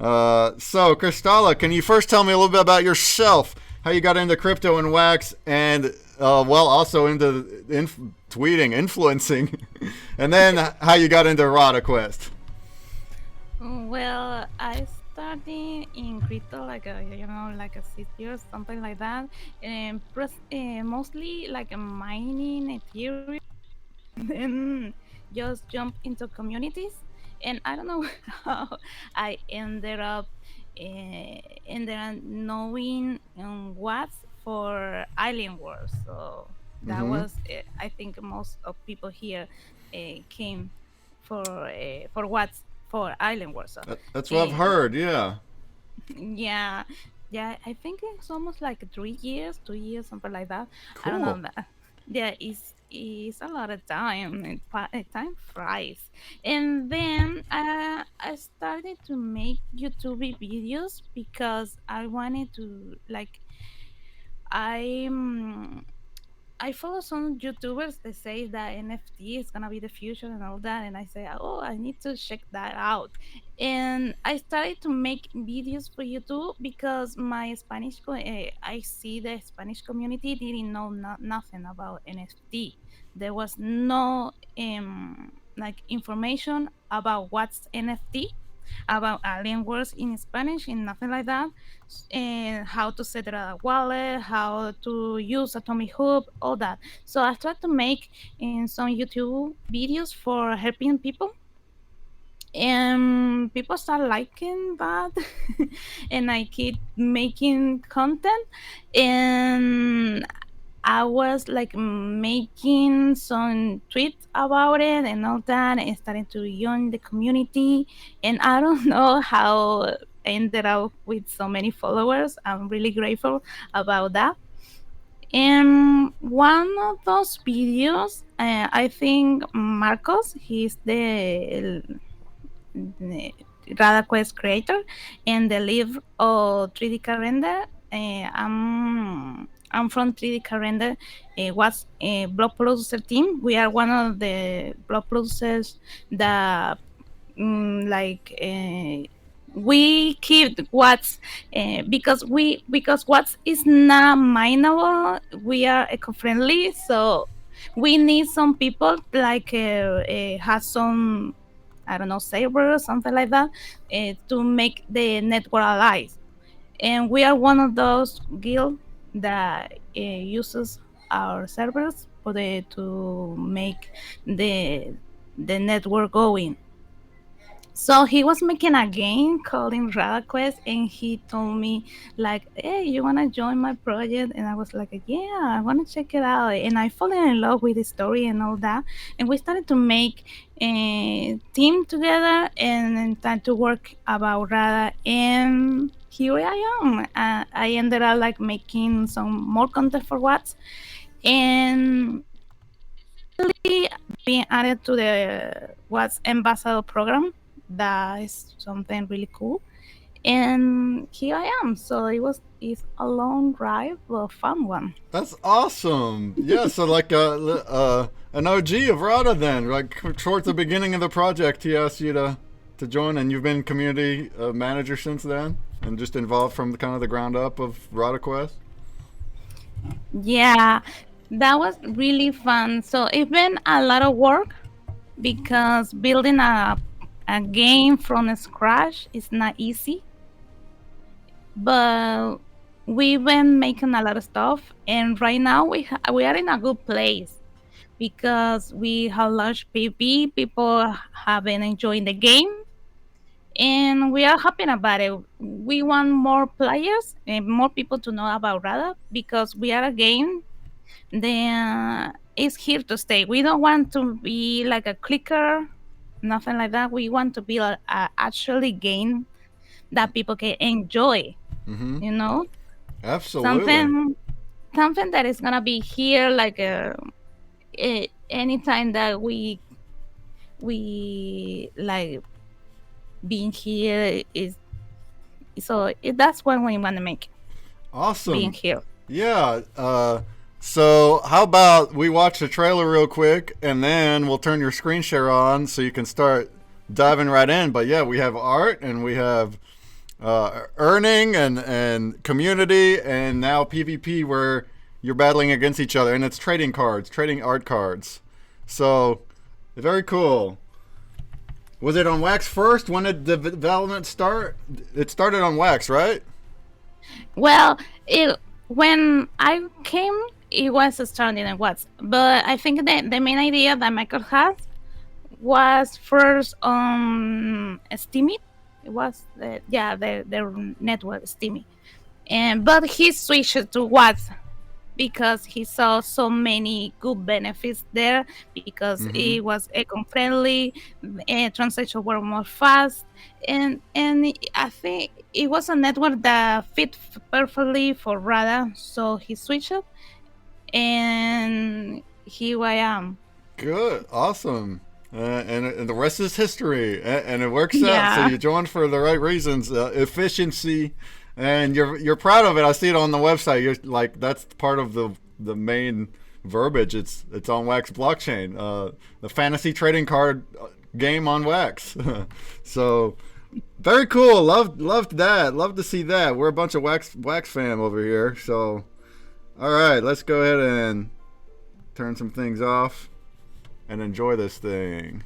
So, Cristalla, can you first tell me a little bit about yourself? How you got into crypto and wax, and well, also into tweeting, influencing, and then how you got into Rada Quest. Well, I started in crypto like like a 6 years, something like that, and mostly like a mining Ethereum. Then just jump into communities, and I don't know how I ended up knowing what's for Island Wars. So that Mm-hmm. was I think most of people here came for what's for Island Wars. So That's what I've uh, heard. Yeah. yeah, yeah, I think it's almost like 3 years, 2 years, something like that. I don't Cool. know that. Yeah, it's a lot of time. Time flies. And then I started to make YouTube videos because I wanted to like I I follow some YouTubers that say that NFT is gonna be the future and all that, and I say, oh, I need to check that out. And I started to make videos for YouTube because my I see the Spanish community didn't know nothing about NFT. There was no like information about what's NFT, about alien words in Spanish and nothing like that, and how to set a wallet, how to use Atomic Hub, all that. So I tried to make some YouTube videos for helping people, and people start liking that, and I keep making content, and I was like making some tweets about it and all that, and starting to join the community. And I don't know how I ended up with so many followers. I'm really grateful about that. And one of those videos, I think Marcos, he's the Rada Quest creator and the lead of 3D Car Render. I'm from 3D Car Render. Was a blog producer team. We are one of the blog producers that like we keep what's because what's is not mineable. We are eco-friendly, so we need some people like has some, I don't know, server or something like that, to make the network alive. And we are one of those guild that uses our servers to make the the network going. So he was making a game called in Rada Quest, and he told me like, "Hey, you wanna join my project?" And I was like, "Yeah, I wanna check it out." And I fell in love with the story and all that, and we started to make a team together and time to work about Rada. And here I am. I ended up like making some more content for Watts, and being added to the What's Ambassador program. That is something really cool. And here I am. So it's a long drive, but a fun one. That's awesome. Yeah, so like an OG of Rada then, like towards the beginning of the project, he asked you to join, and you've been community manager since then, and just involved from the kind of the ground up of Rada Quest. Yeah, that was really fun. So it's been a lot of work because building a game from scratch is not easy. But we've been making a lot of stuff, and right now we are in a good place because we have launched PvP. People have been enjoying the game, and we are happy about it. We want more players and more people to know about Rada because we are a game that is here to stay. We don't want to be like a clicker, nothing like that. We want to be a actually game that people can enjoy. Mm-hmm. You know, Absolutely. something something that is gonna be here like anytime that we like being here is so that's what we want to make being Awesome. here. Yeah. So how about we watch the trailer real quick, and then we'll turn your screen share on so you can start diving right in. But yeah, we have art, and we have earning and community, and now PvP where you're battling against each other, and it's trading cards, trading art cards. So very cool. Was it on Wax first? When did the development start? It started on Wax, right? Well, when I came, it was starting in Wax, but I think that the main idea that Michael has was first on Steamy. It was their network Steamy, but he switched to Wax because he saw so many good benefits there, because it was eco-friendly, transactions were more fast, and I think it was a network that fit perfectly for Rada, so he switched, and here I am. Good, awesome. And the rest is history, and it works out. Yeah. So you joined for the right reasons, efficiency, and you're proud of it. I see it on the website. You're like, that's part of the main verbiage. It's on Wax blockchain, the fantasy trading card game on Wax. So very cool. Loved that. Love to see that. We're a bunch of Wax fam over here. So all right, let's go ahead and turn some things off and enjoy this thing.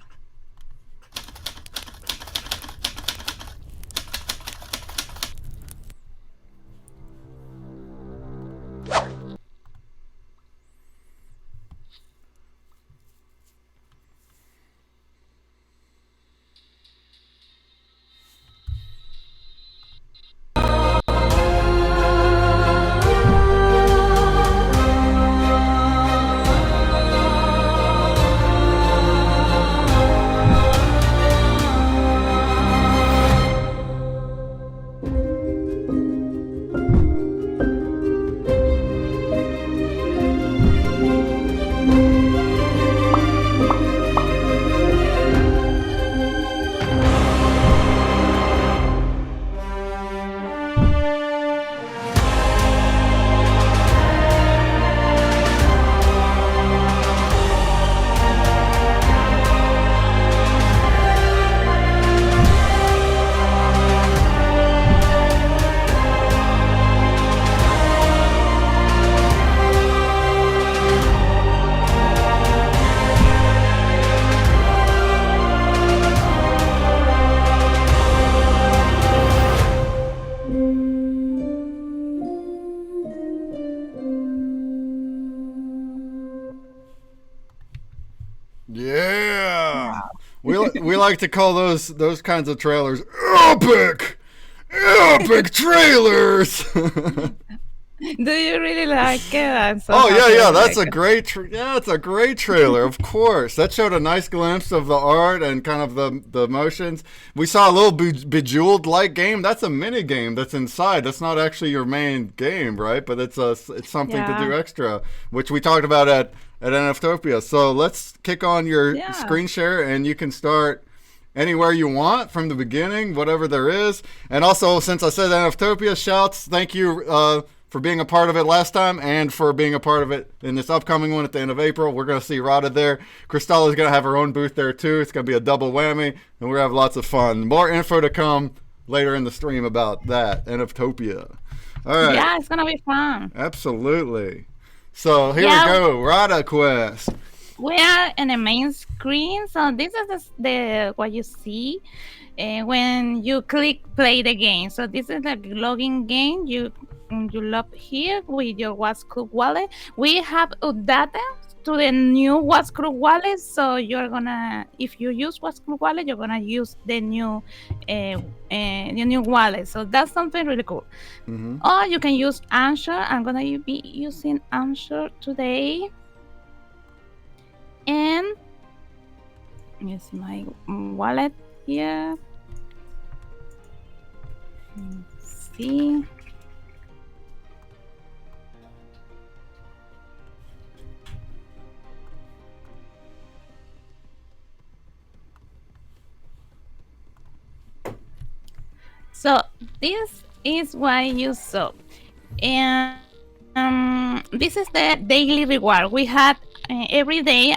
Yeah. We like to call those kinds of trailers epic trailers. Do you really like it? I'm so Oh happy yeah, you that's like a it. great it's a great trailer. Of course, that showed a nice glimpse of the art and kind of the motions. We saw a little bejeweled like game. That's a mini game that's inside. That's not actually your main game, right? But it's something to do extra, which we talked about at NFTopia. So let's kick on your screen share, and you can start anywhere you want from the beginning, whatever there is. And also, since I said NFTopia, shouts, thank you for being a part of it last time and for being a part of it in this upcoming one at the end of April. We're going to see Rada there. Cristalla is going to have her own booth there too. It's going to be a double whammy, and we're going to have lots of fun. More info to come later in the stream about that, NFTopia. All right. Yeah, it's going to be fun. Absolutely. So here we go, Rada Quest. We are in the main screen, so this is the what you see when you click play the game. So this is the login game. You log here with your WAXNFT wallet. We have data to the new WAXNFT wallet, so you're gonna, if you use WAXNFT wallet, you're gonna use the new wallet. So that's something really cool. Or you can use Answer. I'm gonna be using Answer today. And here's my wallet here. Let's see. So this is what you saw. And this is the daily reward. We had every day,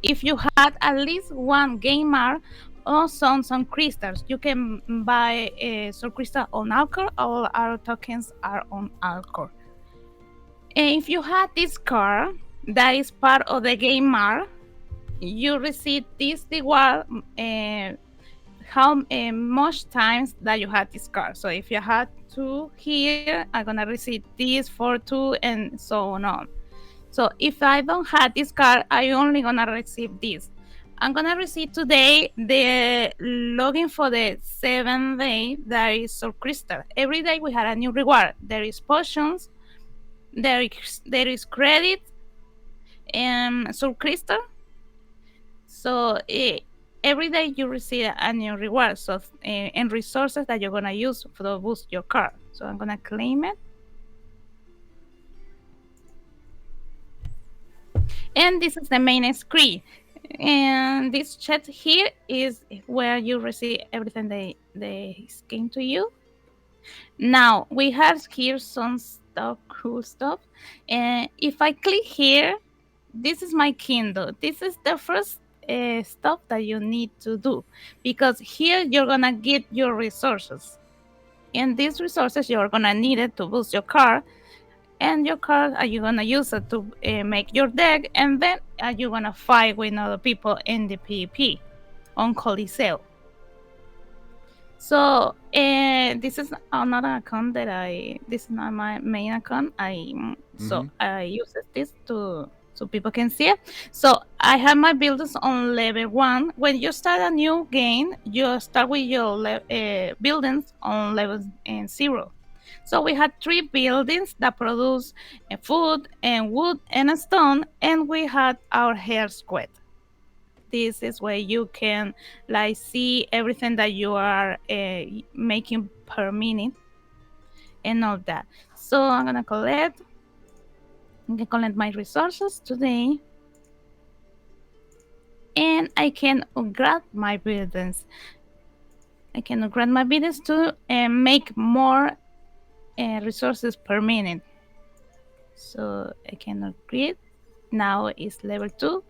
if you had at least one gamer or some crystals. You can buy some crystal on Alcor. All our tokens are on Alcor. And if you had this card that is part of the game art, you receive this reward how much times that you had this card. So if you had 2 here, I'm gonna receive this for 2 and so on. So if I don't have this card, I only gonna receive this. I'm gonna receive today the login for the 7th day that is Soul Crystal. Every day we had a new reward. There is potions, there is credit, and Soul Crystal. So every day you receive a new reward, so and resources that you're gonna use to boost your card. So I'm gonna claim it. And this is the main screen. And this chat here is where you receive everything they came to you. Now we have here some stuff, cool stuff. And if I click here, this is my Kindle. This is the first stuff that you need to do, because here you're gonna get your resources, and these resources you're gonna need it to boost your card, and your card are you gonna use it to make your deck, and then you're gonna fight with other people in the PvP on Coliseo. So this is another account that this is not my main account. So I use this to so people can see it. So I have my buildings on level 1. When you start a new game, you start with your buildings on level 0. So we had 3 buildings that produce food and wood and stone, and we had our hair squid. This is where you can like see everything that you are making per minute and all that. So I'm gonna collect my resources today, and I can upgrade my buildings. I can upgrade my buildings to make more resources per minute. So I can upgrade. Now it's level 2,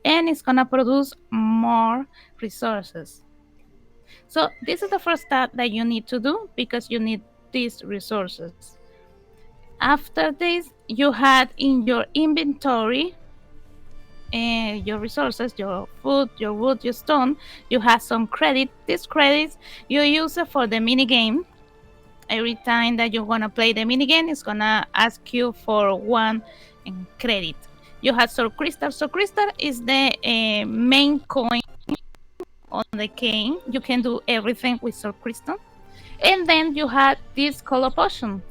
and it's gonna produce more resources. So this is the first step that you need to do, because you need these resources. After this, you had in your inventory your resources, your food, your wood, your stone. You have some credit. These credits you use it for the mini game. Every time that you're gonna play the mini game, it's gonna ask you for 1 credit. You have Soul Crystal. Soul Crystal is the main coin on the game. You can do everything with Soul Crystal. And then you have this color potion.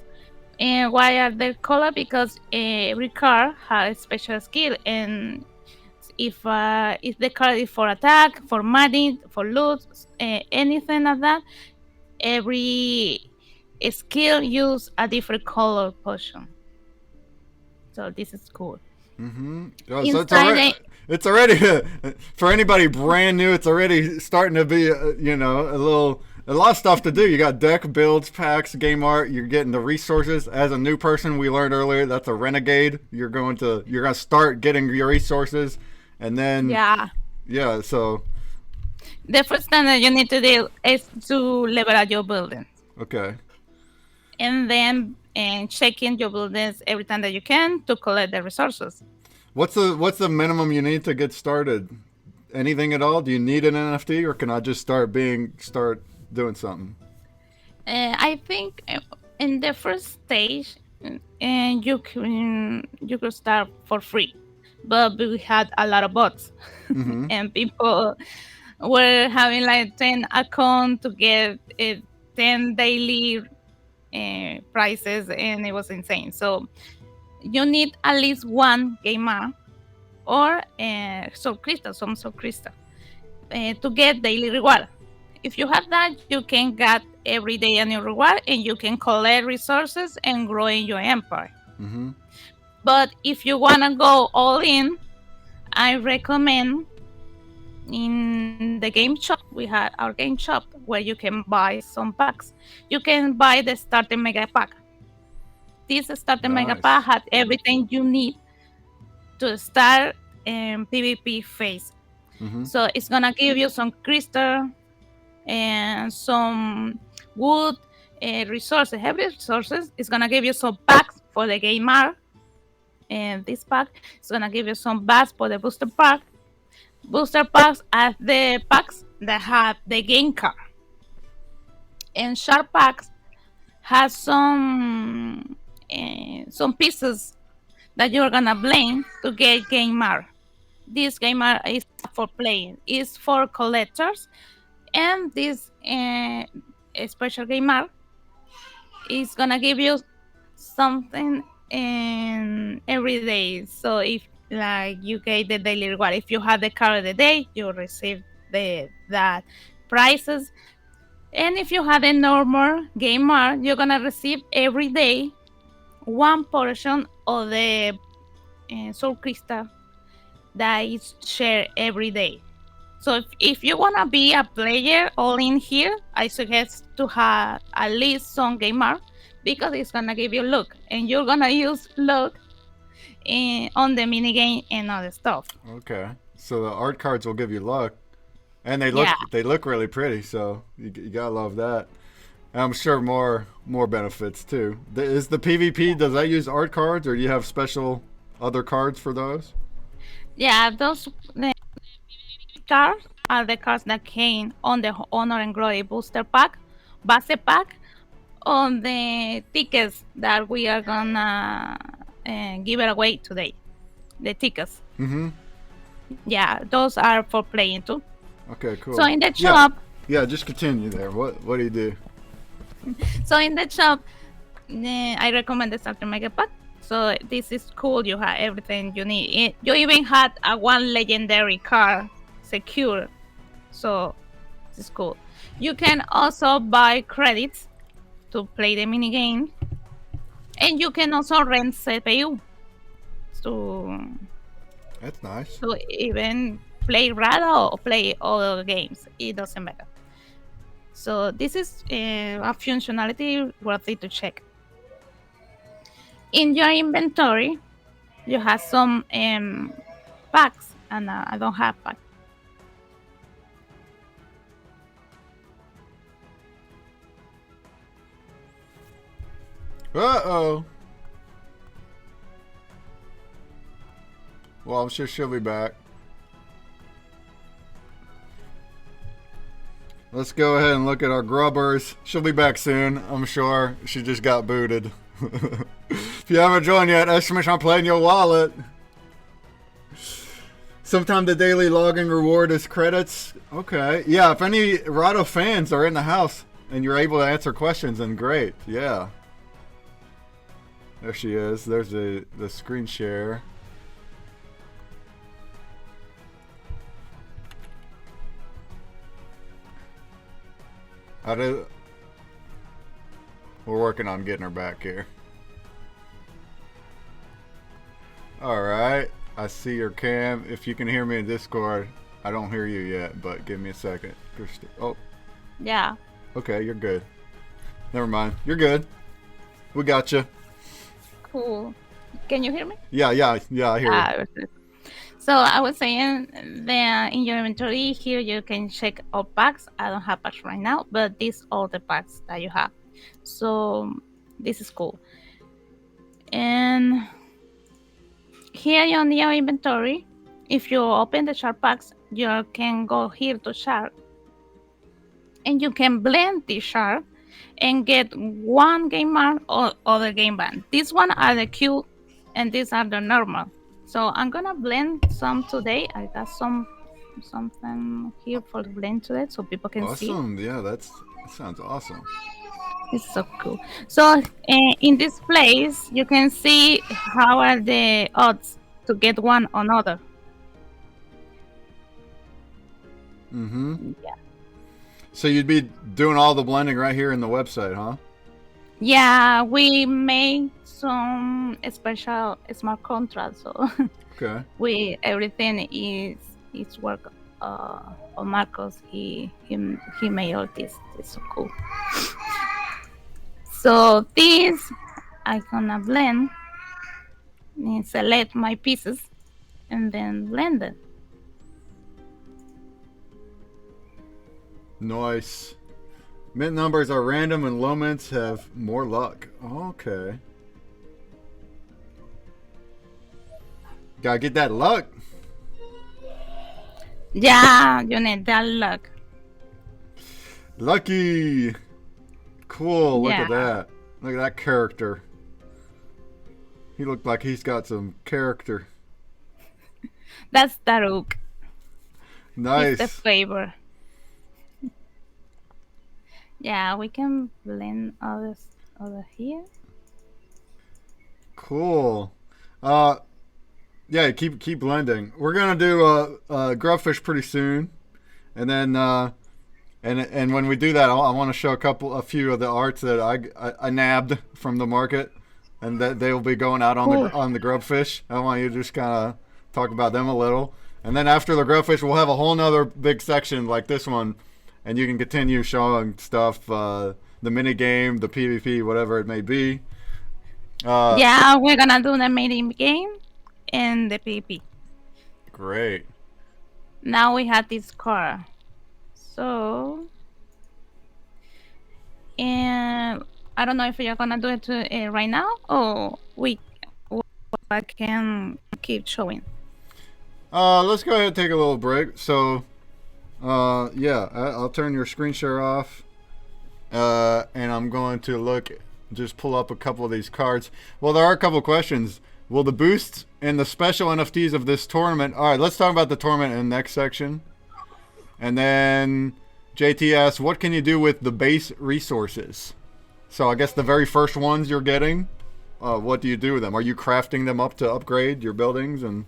And why are they color? Because every card has a special skill, and if the card is for attack, for money, for loot, anything like that, every skill use a different color potion. So this is cool. Oh, so it's already for anybody brand new. It's already starting to be a lot of stuff to do. You got deck builds, packs, game art. You're getting the resources. As a new person, we learned earlier that's a renegade. You're gonna start getting your resources, and then So the first thing that you need to do is to level up your building. Okay. And then check in your buildings every time that you can to collect the resources. What's the minimum you need to get started? Anything at all? Do you need an NFT, or can I just start doing something? I think in the first stage, you could start for free, but we had a lot of bots, and people were having like 10 accounts to get 10 daily prices, and it was insane. So you need at least 1 gamer or Soul Crystal, some Soul Crystal, to get daily reward. If you have that, you can get every day a new reward, and you can collect resources and grow in your empire. But if you want to go all in, I recommend in the game shop, we had our game shop where you can buy some packs. You can buy the starter mega pack. This starter mega pack had everything you need to start PvP phase. So it's gonna give you some crystal and some wood resources, heavy resources. It's gonna give you some packs for the game art, and this pack is gonna give you some bats for the booster pack. Booster packs are the packs that have the game card, and sharp packs has some pieces that you're gonna blend to get game art. This game art is for playing, is for collectors, and this special game art is gonna give you something every day. So if like you get the daily reward, if you have the card of the day, you receive that prizes. And if you have a normal game art, you're gonna receive every day one portion of the soul crystal that is shared every day. So if you wanna be a player all in here, I suggest to have at least some game art because it's gonna give you luck, and you're gonna use luck on the minigame and other stuff. Okay, so the art cards will give you luck, and they look really pretty. So you gotta love that. And I'm sure more benefits too. Is the PvP, does that use art cards, or do you have special other cards for those? Yeah, those cards are the cards that came on the Honor and Glory booster pack, base pack, on the tickets that we are gonna give it away today. The tickets. Yeah, those are for playing too. Okay, cool. So in the shop. Yeah, just continue there. What do you do? So in the shop, I recommend the starter mega pack. So this is cool. You have everything you need. You even had a one legendary card secure. So this is cool. You can also buy credits to play the mini game, and you can also rent CPU. So that's nice. So even play Rada or play other games, it doesn't matter. So this is a functionality worthy to check. In your inventory, you have some packs, and I don't have packs. Uh-oh. Well, I'm sure she'll be back. Let's go ahead and look at our grubbers. She'll be back soon, I'm sure. She just got booted. If you haven't joined yet, exclamation play in your wallet. Sometime the daily logging reward is credits. Okay. Yeah, if any Rada fans are in the house and you're able to answer questions, then great. Yeah. There she is. There's the screen share. We're working on getting her back here. Alright, I see your cam. If you can hear me in Discord, I don't hear you yet, but give me a second. Oh. Yeah. Okay, you're good. Never mind. You're good. We got you. Cool. Can you hear me? Yeah, I hear you. So I was saying that in your inventory here you can check all packs. I don't have packs right now, but these are the packs that you have. So this is cool. And here on your inventory, if you open the sharp packs, you can go here to sharp, and you can blend the sharp and get one game art or other game band. These one are the cute, and these are the normal. So I'm gonna blend some today. I got something here for the blend today, so people can see. Awesome! Yeah, that sounds awesome. It's so cool. So in this place, you can see how are the odds to get one or another. Yeah. So you'd be doing all the blending right here in the website, huh? Yeah, we made some special smart contracts, so okay. Everything is work on Marcos. He made all this. It's so cool. So this I'm gonna blend and select my pieces and then blend it. Nice. Mint numbers are random and low mints have more luck. Okay. Gotta get that luck. Yeah, you need that luck. Lucky. Cool. Look Yeah. at that. Look at that character. He looked like he's got some character. That's Daruk. Nice. He's the flavor. Yeah, we can blend all this over here. Cool. Yeah, keep blending. We're gonna do Grubfish pretty soon, and then and when we do that, I want to show a few of the arts that I nabbed from the market, and that they will be going out on the Grubfish. I want you to just kind of talk about them a little, and then after the Grubfish, we'll have a whole nother big section like this one, and you can continue showing stuff, the mini game, the PvP, whatever it may be. Yeah, we're gonna do the mini game and the PvP. Great. Now we have this car. So, and I don't know if you're gonna do it right now, or I can keep showing. Let's go ahead and take a little break. So, yeah, I'll turn your screen share off, and I'm going to just pull up a couple of these cards. Well, there are a couple of questions. Will the boosts and the special NFTs of this tournament? All right, let's talk about the tournament in the next section. And then JT asks, what can you do with the base resources? So I guess the very first ones you're getting, what do you do with them? Are you crafting them up to upgrade your buildings? And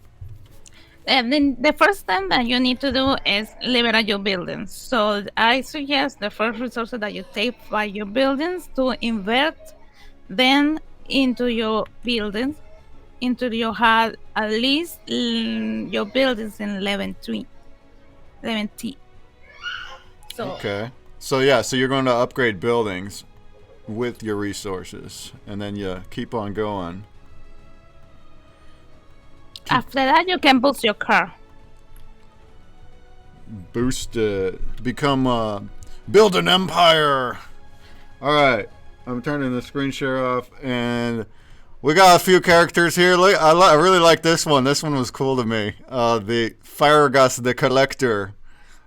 then the first thing that you need to do is leverage your buildings. So I suggest the first resources that you take by your buildings to invert them into your buildings, until you have at least your buildings in 11T. So, okay. So yeah, so you're going to upgrade buildings with your resources, and then you keep on going. After that, you can boost your car. Boost it. Become build an empire. All right, I'm turning the screen share off, and we got a few characters here. Look, I really like this one. This one was cool to me. The Firegus the Collector.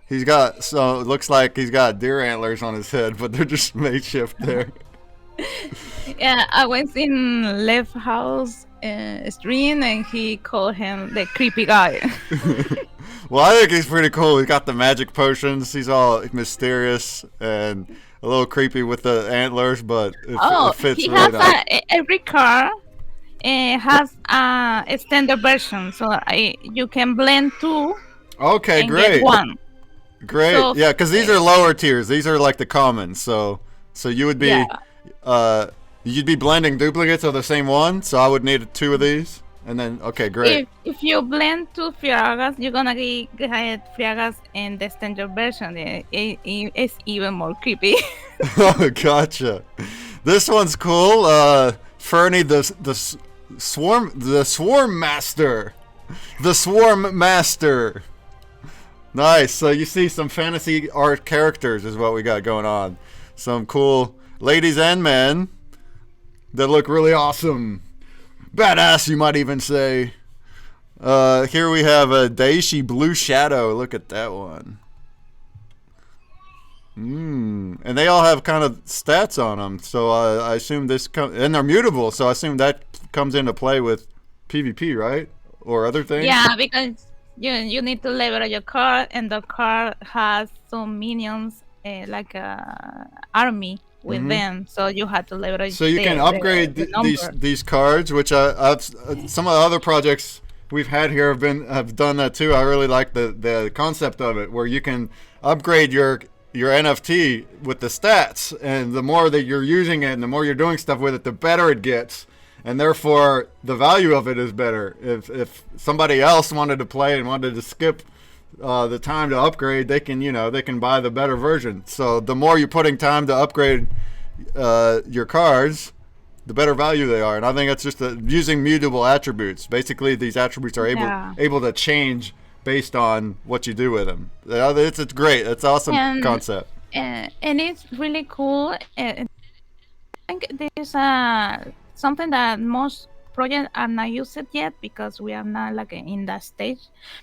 He's got, so it looks like he's got deer antlers on his head, but they're just makeshift there. Yeah, I was in Left House stream, and he called him the creepy guy. Well, I think he's pretty cool. He's got the magic potions. He's all mysterious and a little creepy with the antlers, but it fits he really has nice. every car has a standard version, so you can blend two. Okay, and great. Get one. Great. So, yeah, because these are lower tiers. These are like the commons. So you would be, you'd be blending duplicates of the same one. So I would need two of these, and then okay, great. If you blend two Fiagas, you're gonna get Fiagas in the standard version. It's even more creepy. Oh, gotcha. This one's cool. Fernie, the swarm master. The swarm master. Nice. So you see some fantasy art characters is what we got going on. Some cool ladies and men that look really awesome. Badass, you might even say. Here we have a Daishi Blue Shadow. Look at that one. And they all have kind of stats on them. So I assume and they're mutable. So I assume that comes into play with PvP, right? Or other things? Yeah, because you need to leverage your car, and the car has some minions, like a army with them. So you have to leverage. So you can upgrade these cards, which I've some of the other projects we've had here have done that too. I really like the concept of it, where you can upgrade your NFT with the stats, and the more that you're using it and the more you're doing stuff with it, the better it gets. And therefore, the value of it is better. If somebody else wanted to play and wanted to skip the time to upgrade, they can buy the better version. So the more you're putting time to upgrade your cards, the better value they are. And I think it's just using mutable attributes. Basically, these attributes are able to change based on what you do with them. It's great. It's an awesome concept. And it's really cool. I think there's something that most projects are not used yet because we are not like in that stage.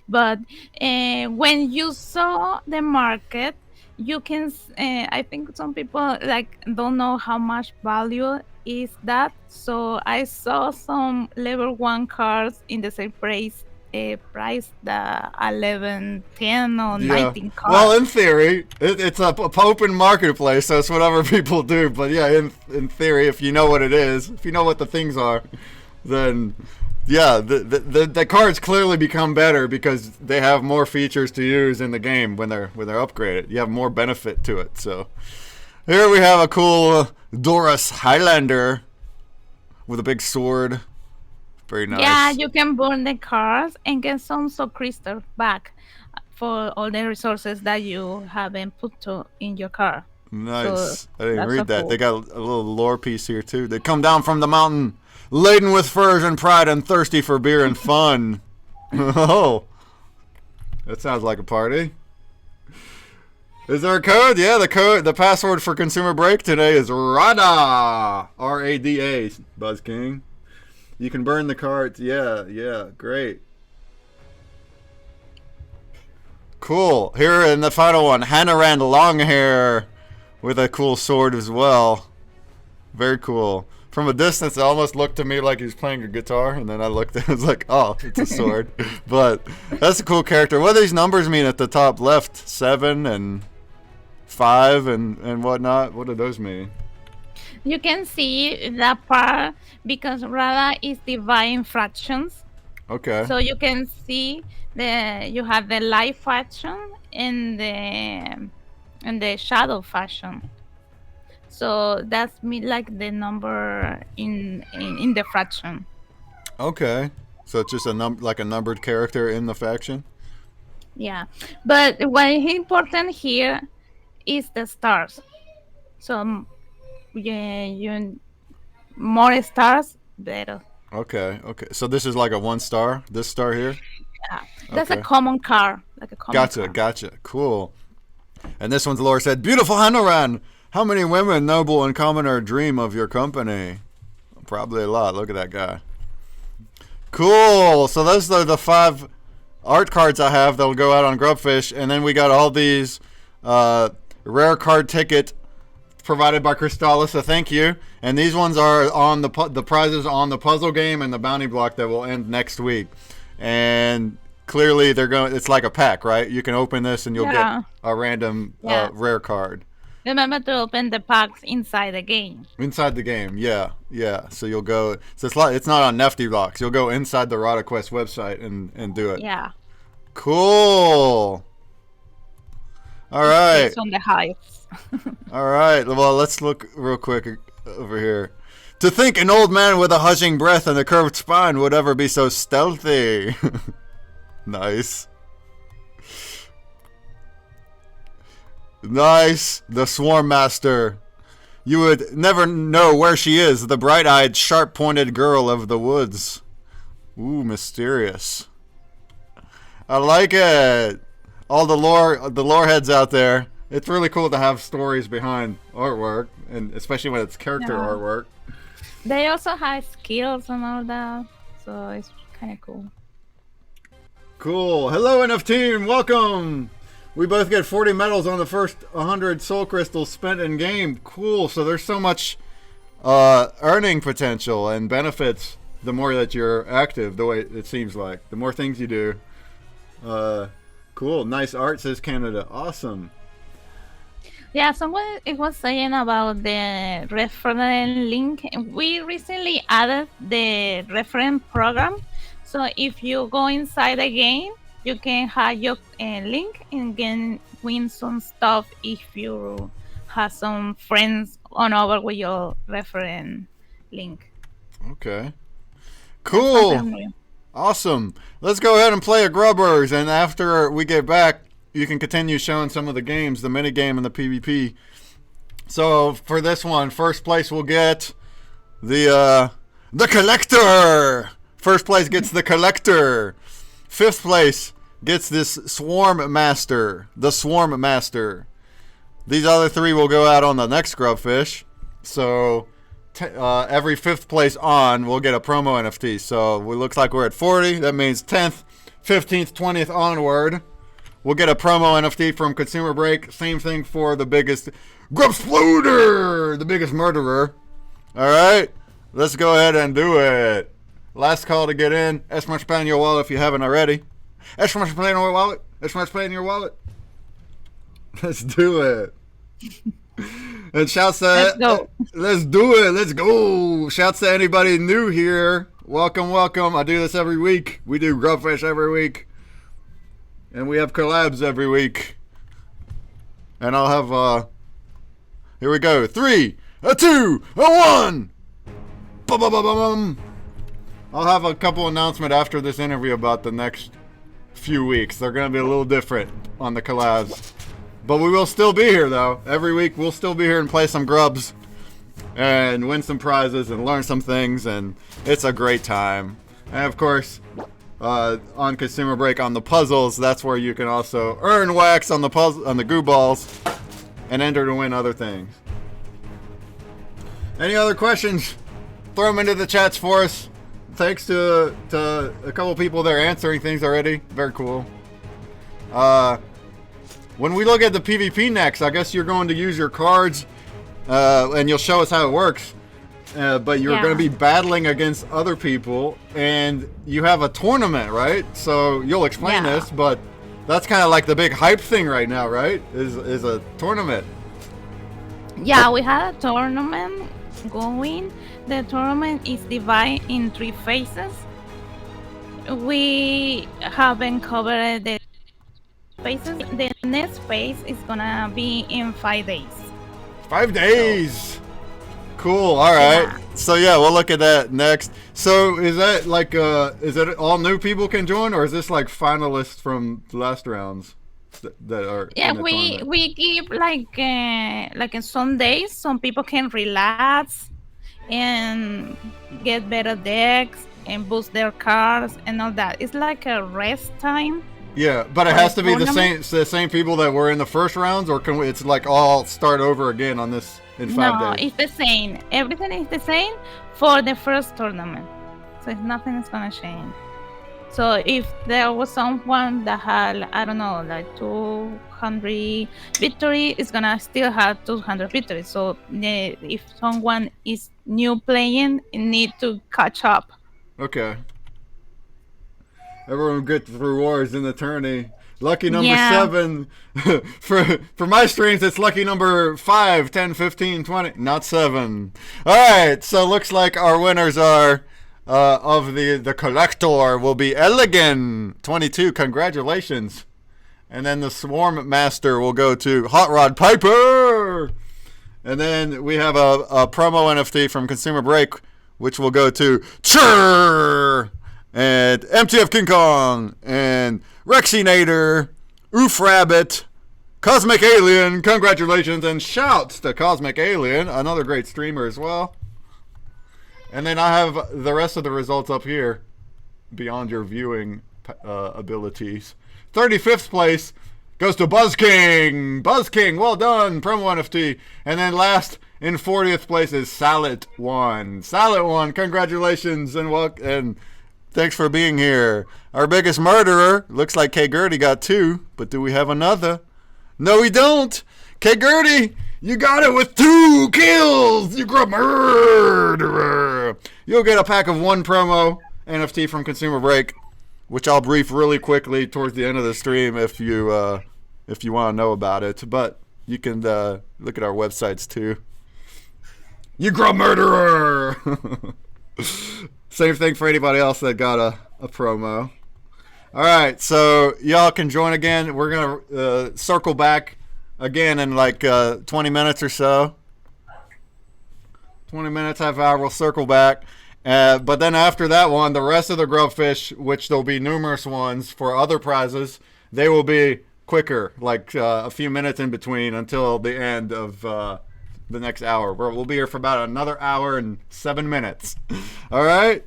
But when you saw the market, you can. I think some people like don't know how much value is that. So I saw some level 1 cards in the same price the 11, 10 or Yeah. 19 Well, cards. in theory, it's a open marketplace, so it's whatever people do. But yeah, in theory, if you know what it is, if you know what the things are, then yeah, the cards clearly become better because they have more features to use in the game when they're upgraded. You have more benefit to it. So here we have a cool Doris Highlander with a big sword. Very Yeah, nice. you can burn the cards and get some so crystal back for all the resources that you haven't put in your car. So Nice. I didn't that's so read that. They cool. got a little lore piece here too. They come down from the mountain, laden with furs and pride, and thirsty for beer and fun. Oh, that sounds like a party. Is there a code? Yeah, the password for ConsumerBreak today is Rada. RADA. Buzz King. You can burn the cards. Yeah, great. Cool. Here in the final one, Hannah long hair with a cool sword as well. Very cool. From a distance, it almost looked to me like he was playing a guitar, and then I looked at it, I was like, oh, it's a sword. But that's a cool character. What do these numbers mean at the top left? 7 and 5 and whatnot? What do those mean? You can see that part because Rada is dividing fractions. Okay. So you can see you have the light fraction and the shadow fraction. So that's me like the number in the fraction. Okay. So it's just like a numbered character in the faction? Yeah, but what is important here is the stars. So yeah, you more stars better. Okay. So this is like a 1 star? This star here? Yeah, that's a Okay. common car, like a common car. Gotcha. Cool. And this one's Laura said, beautiful Hanoran! How many women, noble and commoner, dream of your company? Probably a lot. Look at that guy. Cool. So those are the 5 art cards I have that'll go out on Grubfish. And then we got all these rare card ticket provided by Cristalla, so thank you. And these ones are on the prizes on the puzzle game and the bounty block that will end next week. And clearly they're going. It's like a pack, right? You can open this and you'll Yeah, get a random yeah. rare card Remember to open the packs inside the game. inside the game. Yeah. So you'll go. So it's not on NFT blocks. You'll go inside the Rada Quest website and do it. Yeah, Cool. All it's right. based on the hives. All right. Well, let's look real quick over here. To think an old man with a hushing breath and a curved spine would ever be so stealthy. Nice. Nice. The Swarm Master. You would never know where she is, the bright-eyed, sharp-pointed girl of the woods. Ooh, mysterious. I like it. All the lore heads out there. It's really cool to have stories behind artwork, and especially when it's character Yeah. artwork. They also have skills and all that, so it's kind of cool. Cool. Hello, NFT, and welcome. We both get 40 medals on the first 100 soul crystals spent in game. Cool. So there's so much earning potential and benefits the more that you're active, the way it seems like. The more things you do. Cool. Nice art, says Canada. Awesome. Yeah, someone it was saying about the reference link. We recently added the reference program, so if you go inside the game, you can have your link and can win some stuff if you have some friends on over with your reference link. Okay. That's Cool. something new. Awesome. Let's go ahead and play a Grubbers, and after we get back, you can continue showing some of the games, the mini game and the PvP. So for this one, first place will get the Collector. First place gets the Collector. Fifth place gets this Swarm Master, the Swarm Master. These other 3 will go out on the next Grubfish. So every 5th place on, we'll get a promo NFT. So it looks like we're at 40. That means 10th, 15th, 20th onward. We'll get a promo NFT from ConsumerBreak. Same thing for the biggest Grubsploder, the biggest murderer. All right, let's go ahead and do it. Last call to get in. S-Much Pay in your wallet if you haven't already. S-Much Pay in your wallet. S-Much Pay in your wallet. Let's do it. And shouts to Let's go. Let's do it. Let's go. Shouts to anybody new here. Welcome, welcome. I do this every week. We do Grubfish every week. And we have collabs every week. And I'll have here we go. 3, a 2, a 1. Ba-ba-ba-ba-bum. I'll have a couple announcements after this interview about the next few weeks. They're going to be a little different on the collabs. But we will still be here, though. Every week, we'll still be here and play some grubs. And win some prizes and learn some things. And it's a great time. And, of course, on ConsumerBreak on the puzzles, that's where you can also earn wax on the puzzle, on the goo balls. And enter to win other things. Any other questions? Throw them into the chats for us. Thanks to a couple people that are answering things already. Very cool. When we look at the PvP next, I guess you're going to use your cards, and you'll show us how it works. But you're going to be battling against other people, and you have a tournament, right? So you'll explain this, but that's kind of like the big hype thing right now, right? Is a tournament. Yeah, we had a tournament going. The tournament is divided in 3 phases. We haven't covered the phases. The next phase is gonna be in 5 days. 5 days. Cool. All right. Yeah. So yeah, we'll look at that next. So is that like is it all new people can join, or is this like finalists from the last rounds that are? Yeah, in the tournament? we give like in some days some people can relax and get better decks and boost their cards and all that. It's like a rest time. Yeah, but it has to be the same people that were in the first rounds, or can we, it's like all start over again on this in 5 days? No, it's the same. Everything is the same for the first tournament. So nothing is gonna change. So if there was someone that had, I don't know, like 200 victory, it's gonna still have 200 victories. So if someone is new playing, you need to catch up. Okay. Everyone gets rewards in the tourney. Lucky number 7. for my streams, it's lucky number 5, 10, 15, 20. Not 7. All right. So looks like our winners are of the collector will be Elegant 22. Congratulations. And then the Swarm Master will go to Hot Rod Piper. And then we have a promo NFT from ConsumerBreak, which will go to Churr. And MTF King Kong, and Rexinator, Oof Rabbit, Cosmic Alien, congratulations, and shouts to Cosmic Alien, another great streamer as well. And then I have the rest of the results up here, beyond your viewing abilities. 35th place goes to Buzz King. Buzz King, well done, promo NFT. And then last in 40th place is Salad One. Salad One, congratulations, and thanks for being here. Our biggest murderer, looks like K. Gertie got 2, but do we have another? No, we don't. K. Gertie, you got it with 2 kills. You grub murderer. You'll get a pack of 1 promo NFT from ConsumerBreak, which I'll brief really quickly towards the end of the stream if you want to know about it. But you can look at our websites too. You grub murderer. Same thing for anybody else that got a promo. All right, so y'all can join again. We're going to circle back again in like 20 minutes or so. 20 minutes, half hour, we'll circle back. But then after that one, the rest of the Grubfish, which there'll be numerous ones for other prizes, they will be quicker, like a few minutes in between until the end of the next hour. We'll be here for about another hour and 7 minutes. All right?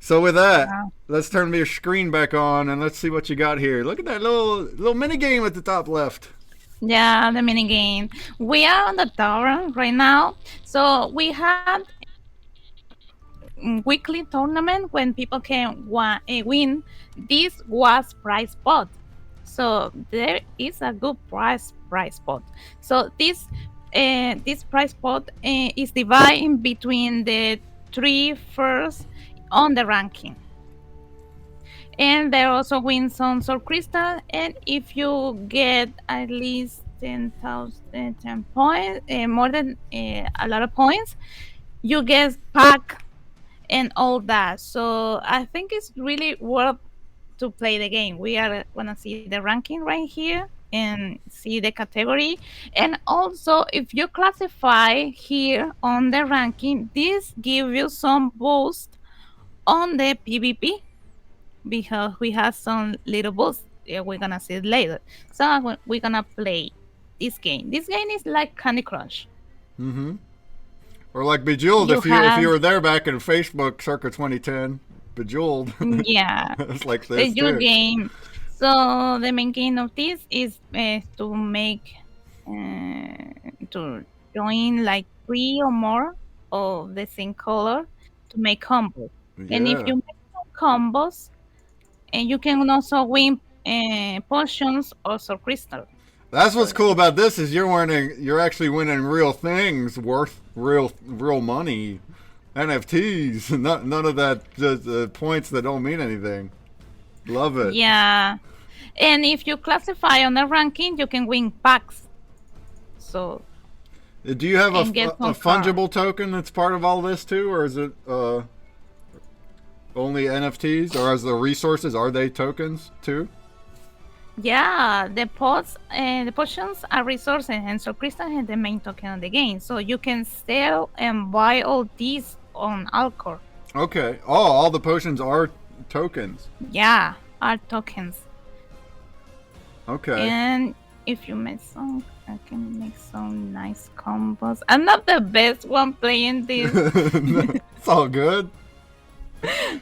So with that, let's turn your screen back on and let's see what you got here. Look at that little mini game at the top left. Yeah, the mini game. We are on the tower right now, so we had weekly tournament when people can win. This was prize pot, so there is a good prize pot. So this prize pot is divided between the three first on the ranking. And there also win some soul crystal. And if you get at least 10,000 10 points, more than a lot of points, you get pack and all that. So I think it's really worth to play the game. We are gonna see the ranking right here and see the category. And also, if you classify here on the ranking, this gives you some boost on the PvP because we have some little boosts. We're gonna see it later. So we're gonna play this game. This game is like Candy Crush. Mm-hmm. Or like Bejeweled, You if have you were there back in Facebook circa 2010, Bejeweled. yeah, It's like the this your too. game. So the main game of this is to make to join like 3 or more of the same color to make combos. And if Yeah. you make some combos, and you can also win potions or so crystal. That's what's So cool about this is you're actually winning real things worth real money, NFTs. None of that just points that don't mean anything. Love it. yeah, and if you classify on the ranking, you can win packs. So Do you have and get a some cards. fungible token that's part of all this too, or is it only NFTs, or as the resources are they tokens too? Yeah, the potions are resources, and so crystal is the main token of the game. So you can sell and buy all these on Alcor. Okay. Oh, all the potions are tokens. Yeah, are tokens. Okay. And if you make some, I can make some nice combos. I'm not the best one playing this. It's all good.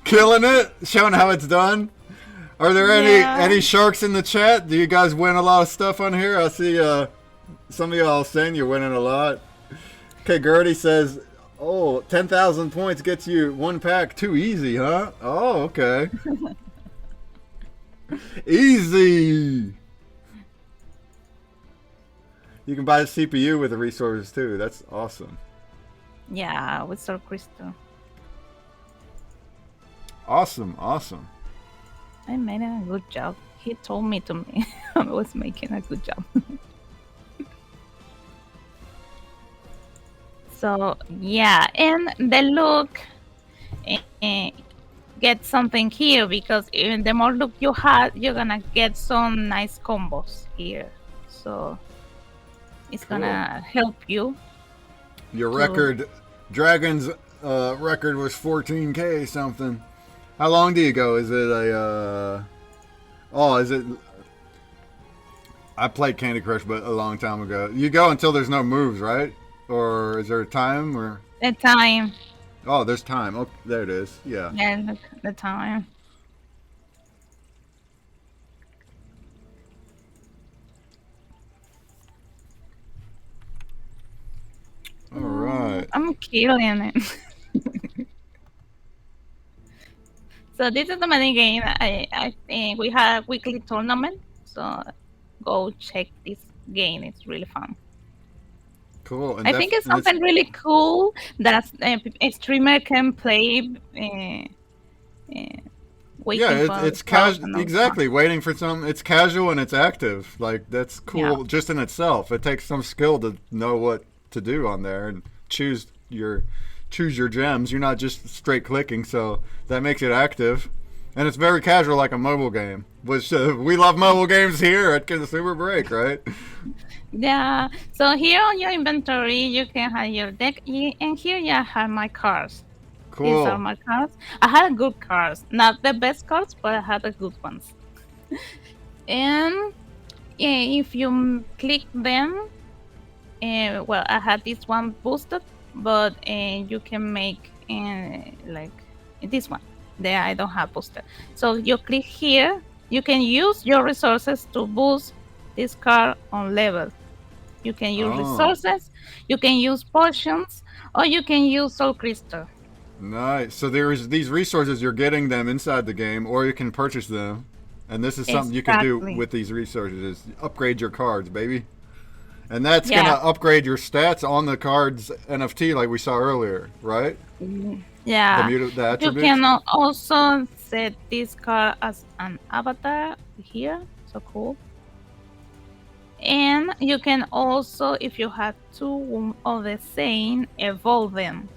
Killing it, showing how it's done. Are there Yeah. any sharks in the chat? Do you guys win a lot of stuff on here? I see some of y'all saying you're winning a lot. Okay, Gertie says, "Oh, 10,000 points gets you one pack. Too easy, huh? Oh, okay. Easy. You can buy a CPU with the resources too. That's awesome. Yeah, with Soul Crystal. Awesome, awesome. I made a good job. He told me to me I was making a good job. So yeah, and the look get something here because even the more look you have, you're gonna get some nice combos here. So it's Cool. gonna help you. Your to- record, Dragon's record was 14K something. How long do you go? Is it a? Is it? I played Candy Crush, but a long time ago. You go until there's no moves, right? Or is there a time? Or The time. oh, there's time. Oh, there it is. Yeah. Yeah, the time. All right. I'm killing it. So this is the mini game. I think we have a weekly tournament. So go check this game. It's really fun. Cool. And I think it's something really cool that a streamer can play. Waiting yeah, for it's stuff casual. and all Exactly, waiting for some. It's casual and it's active. Like that's cool Yeah. just in itself. It takes some skill to know what to do on there and choose your gems. You're not just straight clicking, so that makes it active, and it's very casual, like a mobile game. Which we love mobile games here at ConsumerBreak, right? Yeah. So here on your inventory, you can have your deck, and here you have my cards. These are Cool. my cards. I had good cards, not the best cards, but I had the good ones. And if you click them, well, I had this one boosted, but you can make like this one. There, I don't have boosted. So you click here. You can use your resources to boost this card on level. You can use Oh, resources, you can use potions, or you can use soul crystal. nice. So there's these resources, you're getting them inside the game, or you can purchase them. And this is something you can do Exactly. with these resources: is upgrade your cards, baby. And that's gonna Yeah. upgrade your stats on the cards NFT, like we saw earlier, right? Yeah. The You attributes. can also set this card as an avatar here. So cool. And you can also, if you have two of the same, evolve them.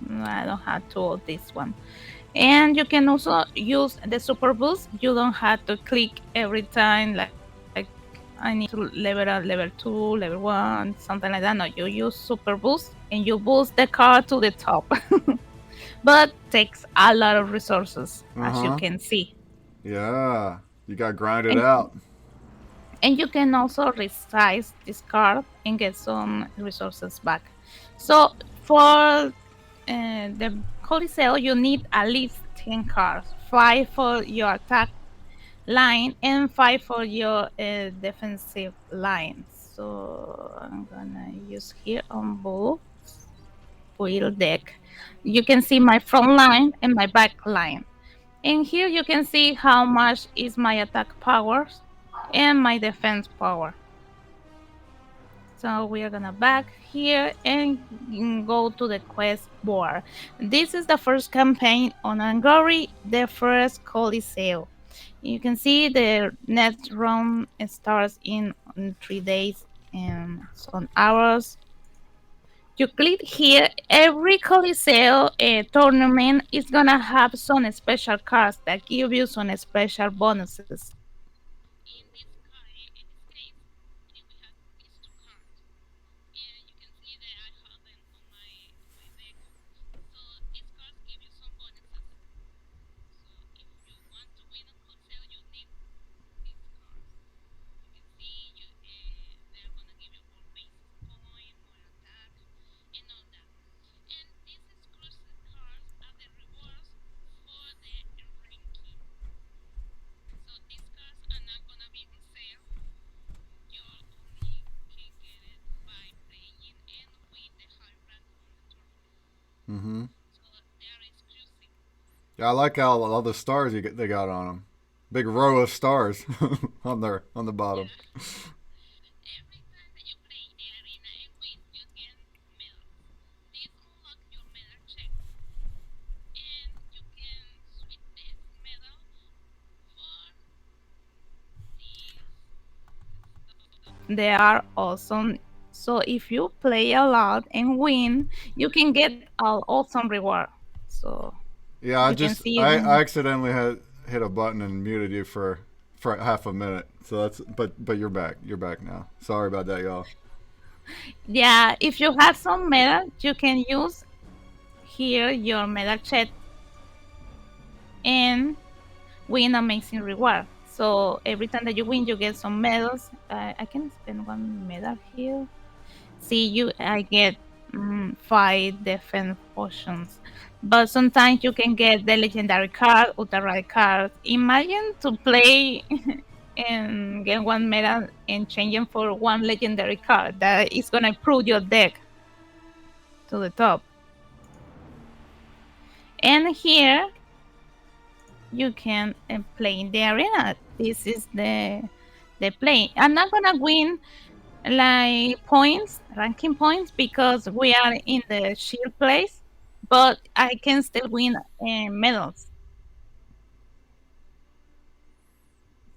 I don't have two of this one. And you can also use the super boost. You don't have to click every time like I need to level up level 2, level 1, something like that. No, you use super boost and you boost the card to the top. But takes a lot of resources, Uh as you huh. can see. Yeah. You got to grind it And out. and you can also resize this card and get some resources back. So for the Coliseo, you need at least 10 cards, 5 for your attack line and 5 for your defensive line. So I'm gonna use here on both wheel deck. You can see my front line and my back line. And here you can see how much is my attack powers and my defense power. So we are gonna back here and go to the quest board. This is the first campaign on Angori, the first Coliseo. You can see the next round starts in 3 days and some hours. You click here, every Coliseo tournament is gonna have some special cards that give you some special bonuses. In this case, we have these two cards, and you can see that I have them on my deck. So these cards give you some bonuses. So if you want to win a Coliseo, you need these cards. You can see they're gonna give you more basis point, more attack, and all that. And these exclusive cards are the rewards for the ranking. So these cards are not gonna be on sale. You only can get it by playing and win the high rank on the tournament. Mm-hmm. So they are exclusive. Yeah, I like how all the stars they got on them. Big row of stars on the bottom. Yeah. Every time that you play the arena and win, you get medals. These unlock your medal check, and you can switch this medal for these. They are awesome. So if you play a lot and win, you can get an awesome reward. So Yeah, you can see I them. accidentally had hit a button and muted you for half a minute. So that's but you're back. You're back now. Sorry about that, y'all. Yeah, if you have some medal, you can use here your medal chat and win amazing reward. So every time that you win, you get some medals. I can spend one medal here. See, I get 5 defense potions. But sometimes you can get the legendary card, ultra rare card. Imagine to play and get one medal and change them for one legendary card. That is gonna improve your deck to the top. And here you can play in the arena. This is the play. I'm not gonna win like points, ranking points, because we are in the shield place, but I can still win medals.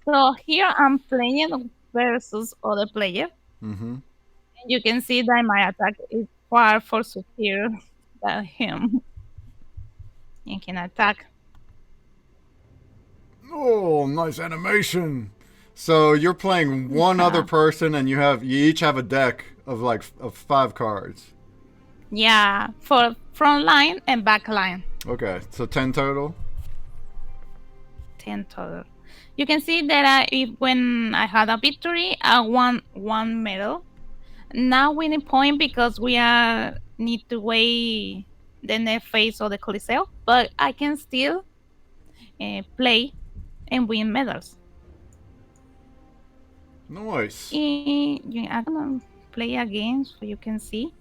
So here I'm playing versus other player. Mm-hmm. You can see that my attack is far for superior than him. You can attack. Oh, nice animation. So you're playing one other Yeah, person, and you each have a deck of of 5 cards. yeah, for front line and back line. Okay, so 10 total. 10 total. You can see that when I had a victory, I won one medal. Now winning point because we are need to wait the next phase of the Coliseo, but I can still play and win medals. Nice. I'm gonna play a game so you can see.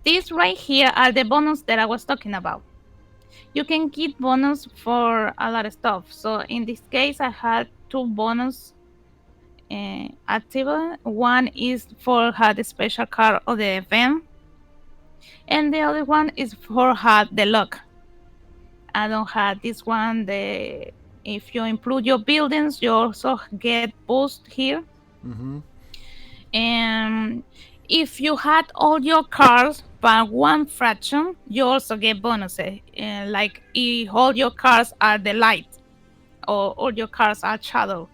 These right here are the bonus that I was talking about. You can get bonus for a lot of stuff. So in this case, I had 2 bonus active. One is for had the special card of the event, and the other one is for had the luck. I don't have this one. The if you improve your buildings, you also get boost here. Mm-hmm. And if you had all your cards by 1 fraction, you also get bonuses. Like if all your cards are the light or all your cards are shadow.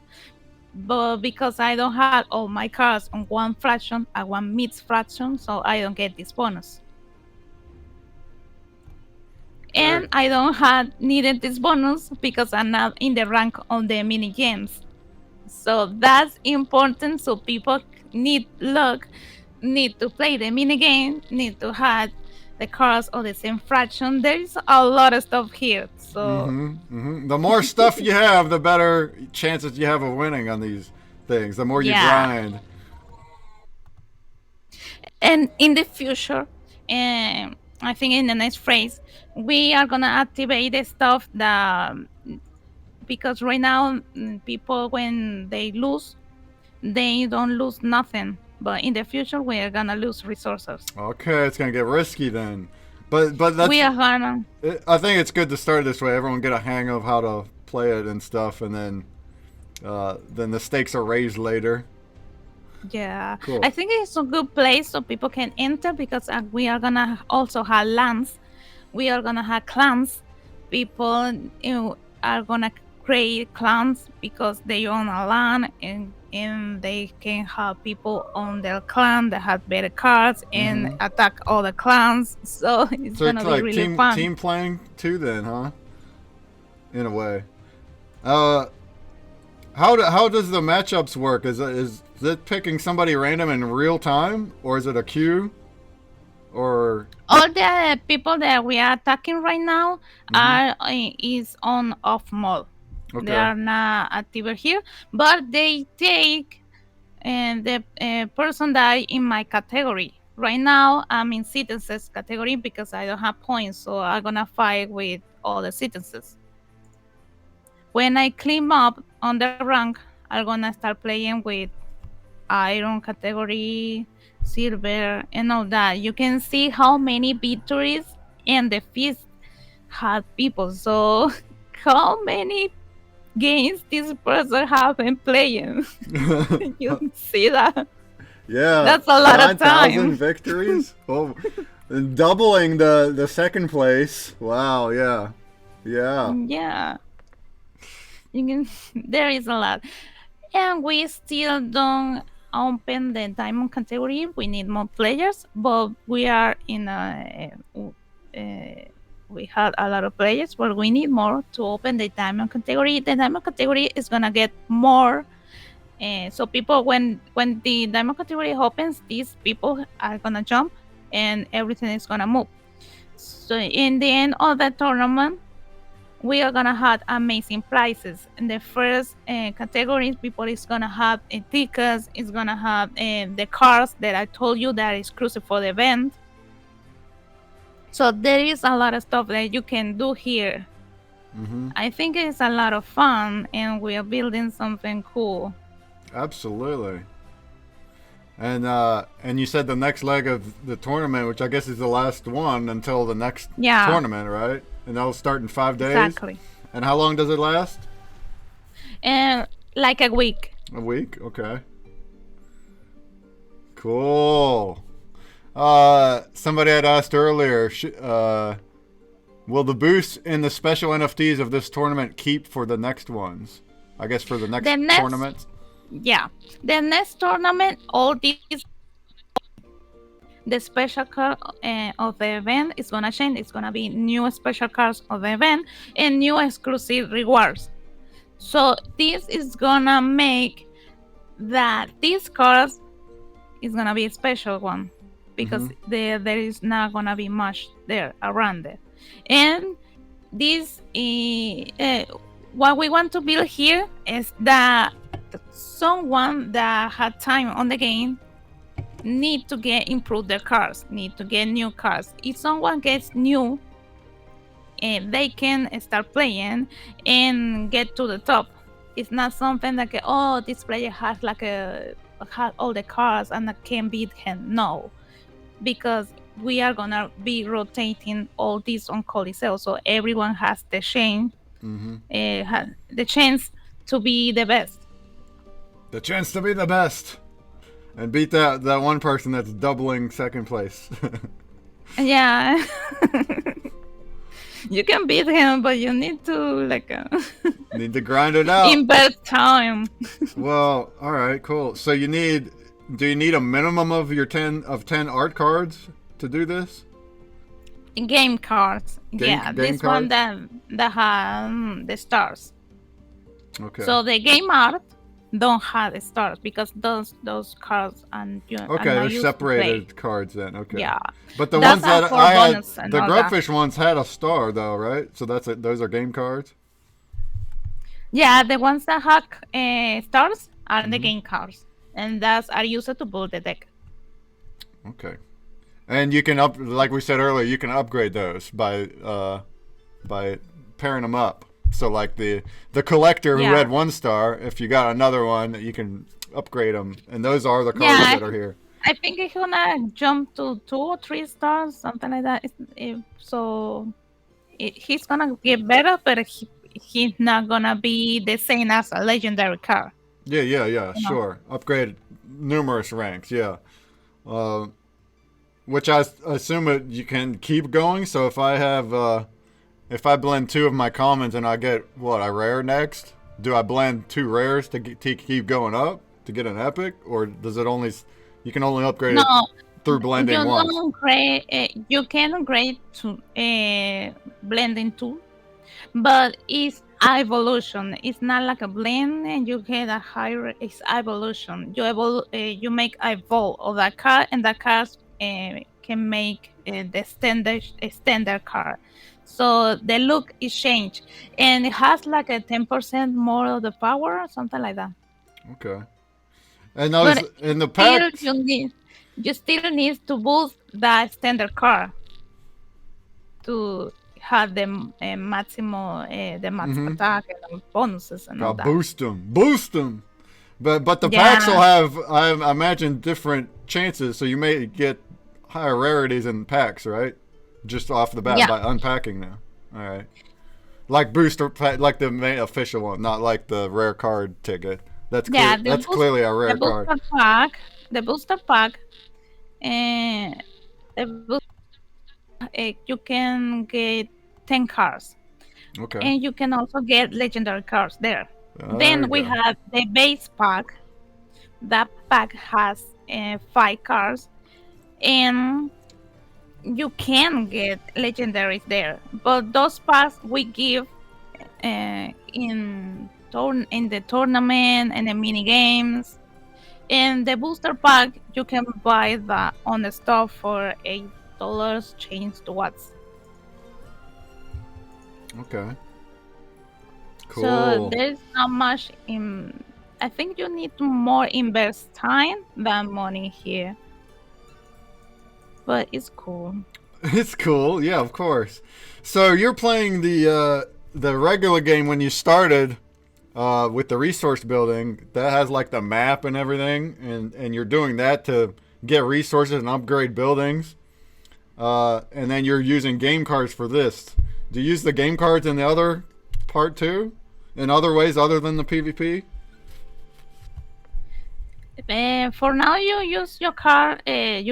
But because I don't have all my cards on 1 fraction, I want mid fraction, so I don't get this bonus. And I don't have needed this bonus because I'm not in the rank on the mini games. So that's important. So people need luck, need to play the mini game, need to have the cards of the same fraction. There's a lot of stuff here. So the more stuff you have, the better chances you have of winning on these things. The more you grind. And in the future, I think in the next phase, we are gonna activate the stuff that because right now people when they lose, they don't lose nothing. But in the future, we are gonna lose resources. Okay, it's gonna get risky then. But that's, we are gonna. I think it's good to start this way. Everyone get a hang of how to play it and stuff, and then the stakes are raised later. Yeah, cool. I think it's a good place so people can enter because we are gonna also have lands. We are gonna have clans. People are gonna create clans because they own a land and they can have people on their clan that have better cards and attack other clans. So it's gonna be like really fun. Team playing too, then, huh? In a way. How does the matchups work? Is it picking somebody random in real time, or is it a queue? Or all the people that we are attacking right now is on off mode. Okay. They are not active here, but they take the person that in my category. Right now, I'm in citizens category because I don't have points, so I'm gonna fight with all the citizens. When I climb up on the rank, I'm gonna start playing with iron category, silver, and all that. You can see how many victories and defeats had people. So how many games this person have been playing? You see that? Yeah, that's a lot of time. 9,000 victories. Oh, doubling the second place. Wow. Yeah. You can. There is a lot, and we still don't open the diamond category. We need more players, but we are in we had a lot of players, but we need more to open the diamond category. The diamond category is gonna get more. So people, when the diamond category opens, these people are gonna jump, and everything is gonna move. So in the end of the tournament, we are gonna have amazing prizes. In the first category, people is gonna have tickets. It's gonna have the cards that I told you that is exclusive for the event. So there is a lot of stuff that you can do here. I think it's a lot of fun, and we are building something cool. Absolutely. And you said the next leg of the tournament, which I guess is the last one until the next tournament, right? And that'll start in 5 days? Exactly. And how long does it last? Like a week. A week? Okay. Cool. Somebody had asked earlier, will the boosts in the special NFTs of this tournament keep for the next ones? I guess for the next tournament? Yeah. The next tournament, all these... The special card of the event is gonna change. It's gonna be new special cards of the event and new exclusive rewards. So this is gonna make that these cards is gonna be a special one because there is not gonna be much there around it. And this what we want to build here is that someone that had time on the game need to improve their cars, need to get new cars. If someone gets new, they can start playing and get to the top. It's not something like, oh, this player has all the cars and I can beat him. No, because we are gonna be rotating all this on Coliseo, so everyone has the chance to be the best. The chance to be the best. And beat that one person that's doubling second place. Yeah. You can beat him, but you need to need to grind it out. Invest time. Well, all right, cool. So do you need a minimum of your 10 art cards to do this? Game cards. Game this cards? One that has the stars. Okay. So the game art don't have the stars because those cards and they're separated cards then. Okay. Yeah. But the ones that I had, the Grubfish ones had a star though, right? So those are game cards. Yeah, the ones that have stars are the game cards, and those are used to build the deck. Okay. And you can like we said earlier, you can upgrade those by pairing them up. So like the collector who had 1 star, if you got another one, you can upgrade them, and those are the cards that are here. I think he's gonna jump to 2 or 3 stars, something like that. He's gonna get better, but he's not gonna be the same as a legendary card. Yeah, sure. Upgrade numerous ranks, yeah. Which I assume you can keep going. So if I have if I blend 2 of my commons and I get a rare next, do I blend 2 rares to keep going up to get an epic, or does it you can only upgrade it through blending once? You can upgrade to blending 2, but it's evolution. It's not like a blend and you get a higher. It's evolution. You make evolve of that card, and that card can make the standard card. So the look is changed, and it has like a 10% more of the power, or something like that. Okay. And those in the packs, you still need to boost that standard card to have the maximum attack and bonuses and all that. Boost them. But the packs will have, I imagine, different chances. So you may get higher rarities in packs, right? Just off the bat by unpacking them. All right. Like booster pack, like the main official one, not like the rare card ticket. That's clearly a rare card. The booster pack, you can get 10 cards. Okay. And you can also get legendary cards there. Then we have the base pack. That pack has 5 cards, and you can get legendaries there, but those packs we give in the tournament and the mini games. And the booster pack you can buy that on the store for $8, changed to watts. Okay. Cool. So there's not much I think you need to more invest time than money here. But it's cool. It's cool, yeah, of course. So you're playing the regular game when you started with the resource building. That has like the map and everything, and you're doing that to get resources and upgrade buildings. And then you're using game cards for this. Do you use the game cards in the other part too? In other ways other than the PvP? For now, you use your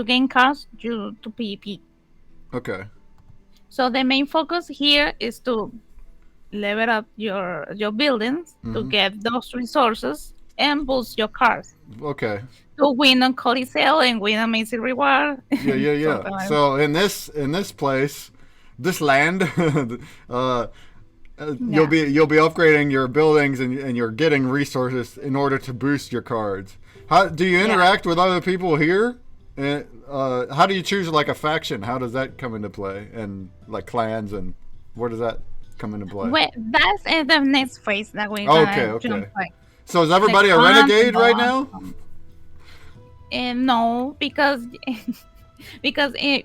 game cards to PvP. Okay. So the main focus here is to level up your buildings to get those resources and boost your cards. Okay. To win on Coliseo and win amazing reward. Yeah. So in this place, this land, you'll be upgrading your buildings and you're getting resources in order to boost your cards. How do you interact with other people here? How do you choose like a faction? How does that come into play? And like clans, and where does that come into play? Well, that's in the next phase that we're gonna jump by. So is everybody a renegade right now? No, because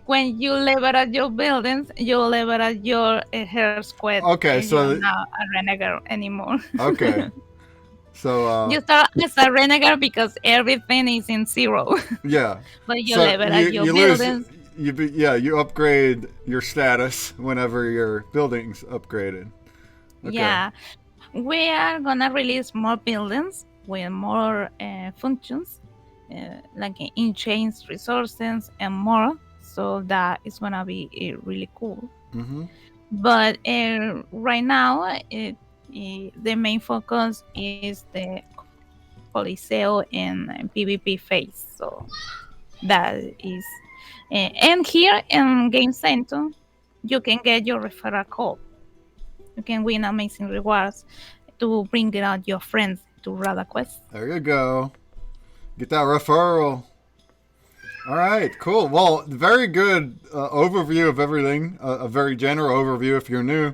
when you leverage your buildings, you leverage your hair squad. Okay, and so you're not a renegade anymore. okay, so you start as a renegade because everything is in 0. yeah. But you So leverage your you buildings. you upgrade your status whenever your building's upgraded. Okay. Yeah, we are gonna release more buildings with more functions, like in-chains resources and more. So that is gonna be really cool. Mm-hmm. But right now, the main focus is the Coliseo and PvP phase. So that is, and here in Game Center, you can get your referral code. You can win amazing rewards to bring out your friends to Rada Quest. There you go. Get that referral. All right, cool. Well, very good overview of everything. A very general overview if you're new.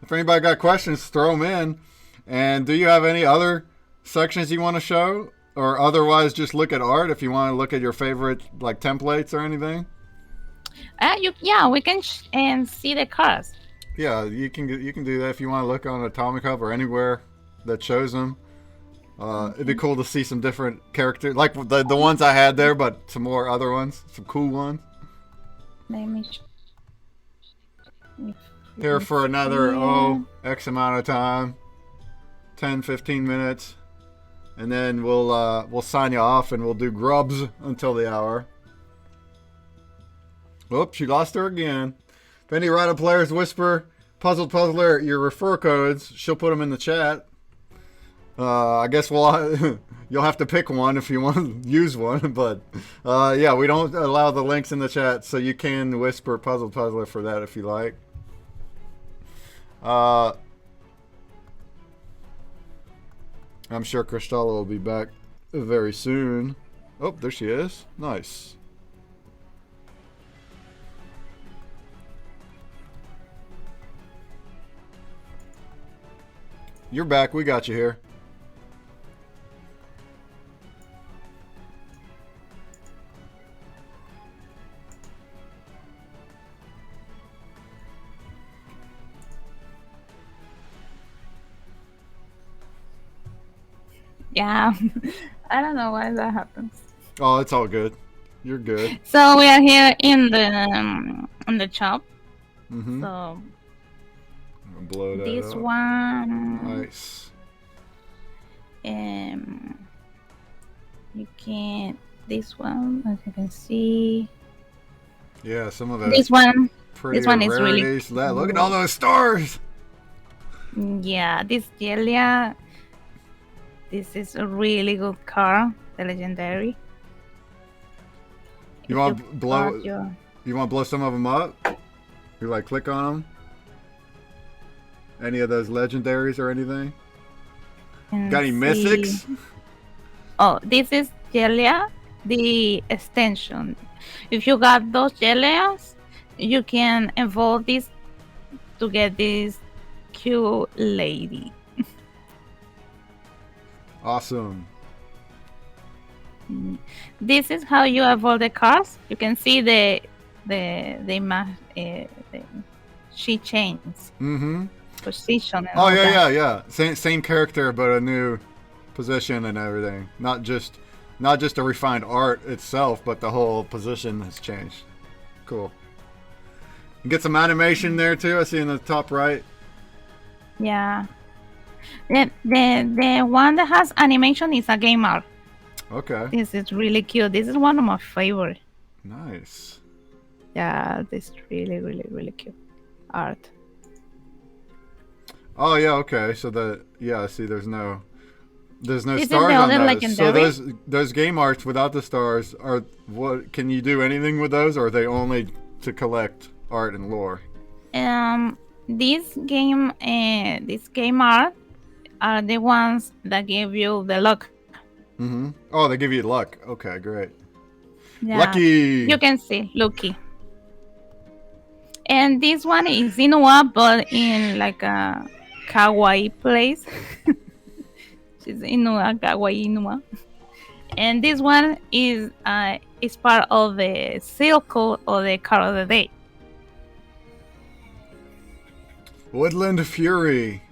If anybody got questions, throw them in. And do you have any other sections you want to show? Or otherwise, just look at art if you want to look at your favorite like templates or anything? We can see the cards. Yeah, you can do that if you want to look on Atomic Hub or anywhere that shows them. It'd be cool to see some different characters, like the ones I had there, but some more other ones, some cool ones. Let me Here for another X amount of time, 10, 15 minutes, and then we'll sign you off and we'll do grubs until the hour. Whoops, she lost her again. If any Rada players whisper Puzzled Puzzler your refer codes, she'll put them in the chat. I guess you'll have to pick one if you want to use one, but yeah, we don't allow the links in the chat, so you can whisper Puzzled Puzzler for that if you like. I'm sure Cristalla will be back very soon. Oh, there she is. Nice. You're back. We got you here. Yeah, I don't know why that happens. Oh, it's all good. You're good. So we are here in the shop. Mm-hmm. So blow that this up. One. Nice. You can this one, as you can see. Yeah, some of that. This one. This one is really cool. Look at all those stars. Yeah, this Gelia. This is a really good car, the legendary. You want to blow? You want to blow some of them up? You like click on them? Any of those legendaries or anything? Got any mythics? Oh, this is Gelia, the extension. If you got those Gelias, you can evolve this to get this cute lady. Awesome. This is how you evolve the cars. You can see the she changes position. And yeah. Same character, but a new position and everything. Not just a refined art itself, but the whole position has changed. Cool. You get some animation there too. I see in the top right. Yeah. The one that has animation is a game art. Okay. This is really cute. This is one of my favorite. Nice. Yeah, this is really, really, really cute art. Oh yeah, okay. So I see there's no this stars the on those. Legendary. So those game arts without the stars are what? Can you do anything with those, or are they only to collect art and lore? This game art are the ones that give you the luck. Mm-hmm. Oh, they give you luck. Okay, great. Yeah. Lucky. You can see, lucky. And this one is Inuwa, but in like a kawaii place. She's Inua, Kawaii Inua. And this one is part of the seal code of the card of the day. Woodland Fury.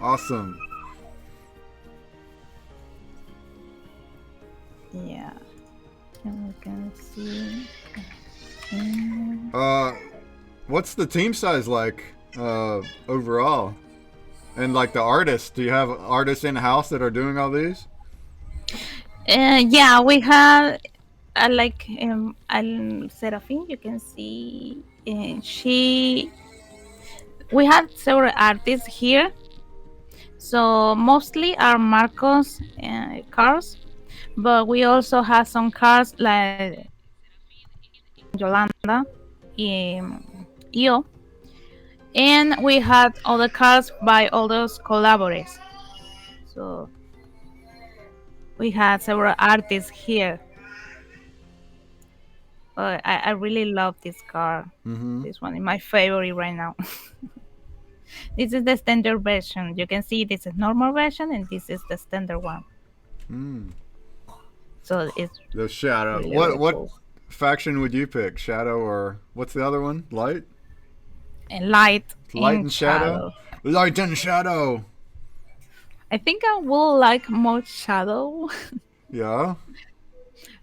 Awesome. Yeah. And we can see. What's the team size like overall? And like the artists, do you have artists in house that are doing all these? Yeah, we have like Seraphine. You can see we have several artists here. So mostly are Marcos cards, but we also have some cards like Yolanda, Io, and we had other cards by all those collaborators. So we had several artists here. I really love this card. This one is my favorite right now. This is the standard version. You can see this is normal version, and this is the standard one. So it's the Shadow. Really, what really what cool. faction would you pick? Shadow or what's the other one? Light? And light and shadow? Light and Shadow. I think I will like more Shadow. Yeah.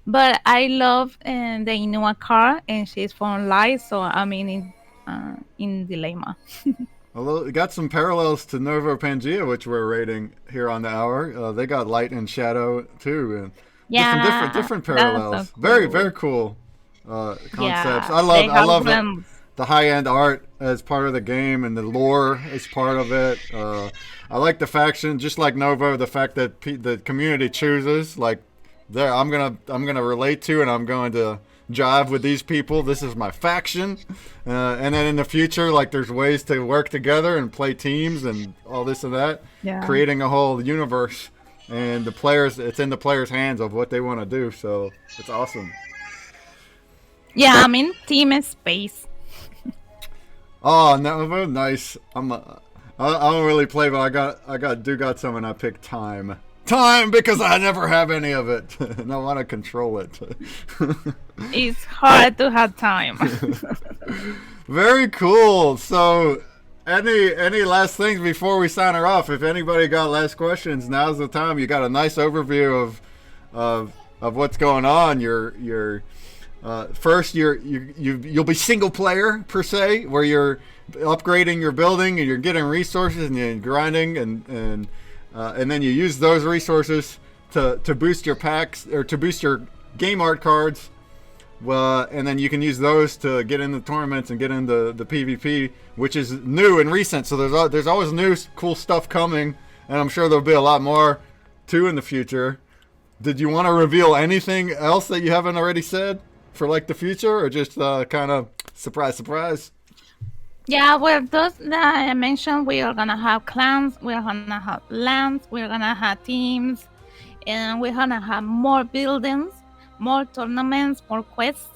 But I love the Inua card, and she's from Light, so I'm in dilemma. Although it got some parallels to Novo Pangea, which we're rating here on the hour. They got Light and Shadow too, and Yeah, different that's parallels. so cool. Very cool concepts. Yeah, I they love have the high end art as part of the game, and the lore is part of it. I like the faction, just like Novo. The fact that the community chooses, like, there, I'm gonna relate to, and I'm going to jive with these people. This is my faction, and then in the future, like, there's ways to work together and play teams and all this and that, creating a whole universe. And the players, it's in the players' hands of what they want to do. So it's awesome. Yeah, I'm in Team Space. Oh, no, nice. I don't really play, but I got some, and I picked Time, because I never have any of it, and I want to control it. It's hard to have time. Very cool. So, any last things before we sign her off? If anybody got last questions, now's the time. You got a nice overview of what's going on. First, you'll be single player per se, where you're upgrading your building and you're getting resources and you're grinding, and then you use those resources to boost your packs, or to boost your game art cards. And then you can use those to get into tournaments and get into the PvP, which is new and recent. So there's always new cool stuff coming, and I'm sure there'll be a lot more too in the future. Did you want to reveal anything else that you haven't already said for like the future, or just kind of surprise? Yeah, well, those that I mentioned, we are gonna have clans, we're gonna have lands, we're gonna have teams, and we're gonna have more buildings, more tournaments, more quests.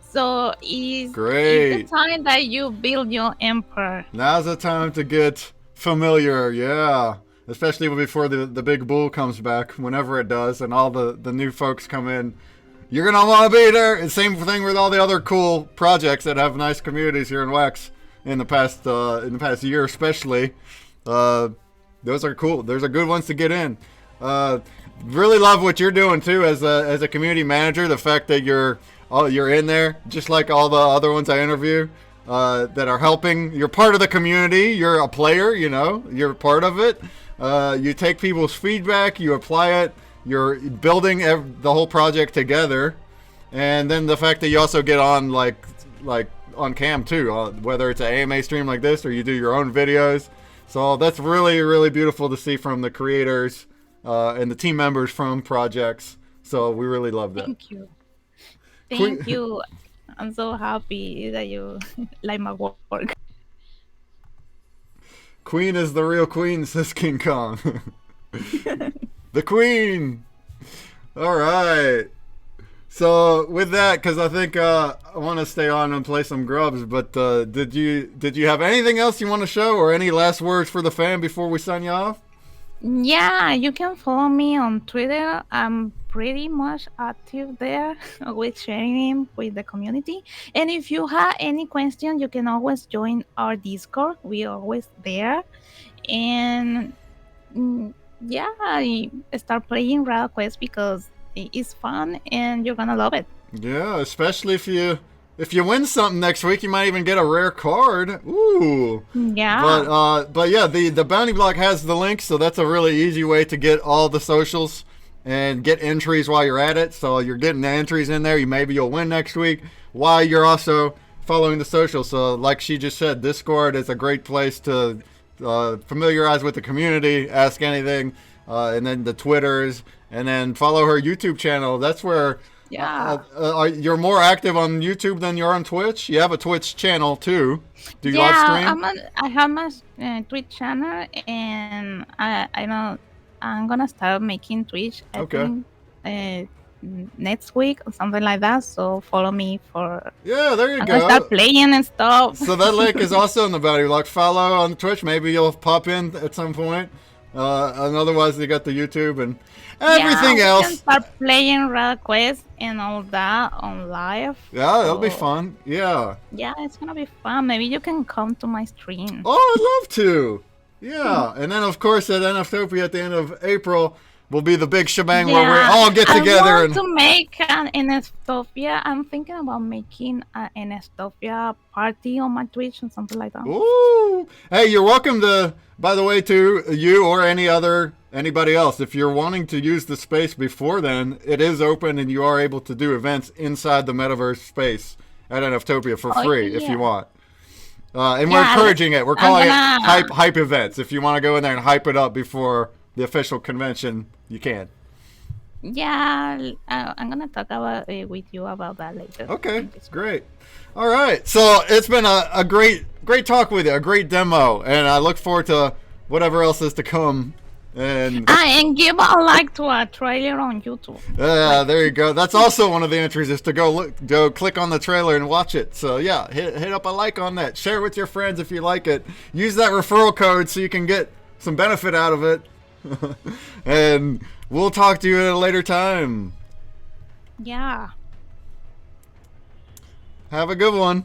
So it's the time that you build your empire. Now's the time to get familiar, yeah. Especially before the big bull comes back, whenever it does, and all the new folks come in. You're gonna want to be there. And same thing with all the other cool projects that have nice communities here in WAX in the past year, especially. Those are cool. Those are good ones to get in. Really love what you're doing too as a community manager. The fact that you're in there, just like all the other ones I interview, that are helping. You're part of the community. You're a player. You're part of it. You take people's feedback. You apply it. You're building the whole project together, and then the fact that you also get on like on cam too, whether it's an AMA stream like this or you do your own videos. So that's really, really beautiful to see from the creators and the team members from projects. So we really love that. Thank you. I'm so happy that you like my work. Queen is the real queen, says King Kong. The queen. All right. So with that, because I think I want to stay on and play some grubs, but did you have anything else you want to show, or any last words for the fam before we sign you off? Yeah, you can follow me on Twitter. I'm pretty much active there with sharing with the community. And if you have any question, you can always join our Discord. We're always there. And yeah, start playing Rada Quest because it's fun and you're gonna love it. Yeah, especially if you win something next week, you might even get a rare card. Ooh. Yeah. But yeah, the bounty block has the link, so that's a really easy way to get all the socials and get entries while you're at it. So you're getting the entries in there. Maybe you'll win next week while you're also following the socials. So like she just said, Discord is a great place to familiarize with the community, ask anything, and then the Twitters, and then follow her YouTube channel. That's where Yeah. you're more active on YouTube than you're on Twitch. You have a Twitch channel too. Do you live Yeah, stream? I have my Twitch channel, and I know I'm gonna start making Twitch. I Okay. think next week or something like that. So follow me for. Yeah, there you I'm gonna start go. playing and stuff. So that link is also in the bounty block. Follow on Twitch. Maybe you'll pop in at some point. And otherwise, you got the YouTube and Yeah, everything we can else. start playing Rada Quest and all that on live. Yeah, that'll be So fun. Yeah. yeah, it's gonna be fun. Maybe you can come to my stream. Oh, I'd love to. Yeah. And then, of course, at NFTopia at the end of April will be the big shebang where we Yeah, all get I together want and. to make an Nstopia. I'm thinking about making an Nstopia party on my Twitch or something like that. Ooh. Hey, you're welcome to, by the way, to you or anybody else. If you're wanting to use the space before then, it is open and you are able to do events inside the metaverse space at NFTopia for Oh free if yeah, you want. And we're yeah. encouraging it. We're I'm calling it gonna hype events. If you want to go in there and hype it up before the official convention, you can. yeah. I'm gonna talk about with you about that later. Okay, great. All right, so it's been a great talk with you, a great demo, and I look forward to whatever else is to come. And give a like to our trailer on YouTube. There you go. That's also one of the entries is to go click on the trailer and watch it. So yeah, hit up a like on that. Share it with your friends if you like it. Use that referral code so you can get some benefit out of it. And we'll talk to you at a later time. Yeah. Have a good one.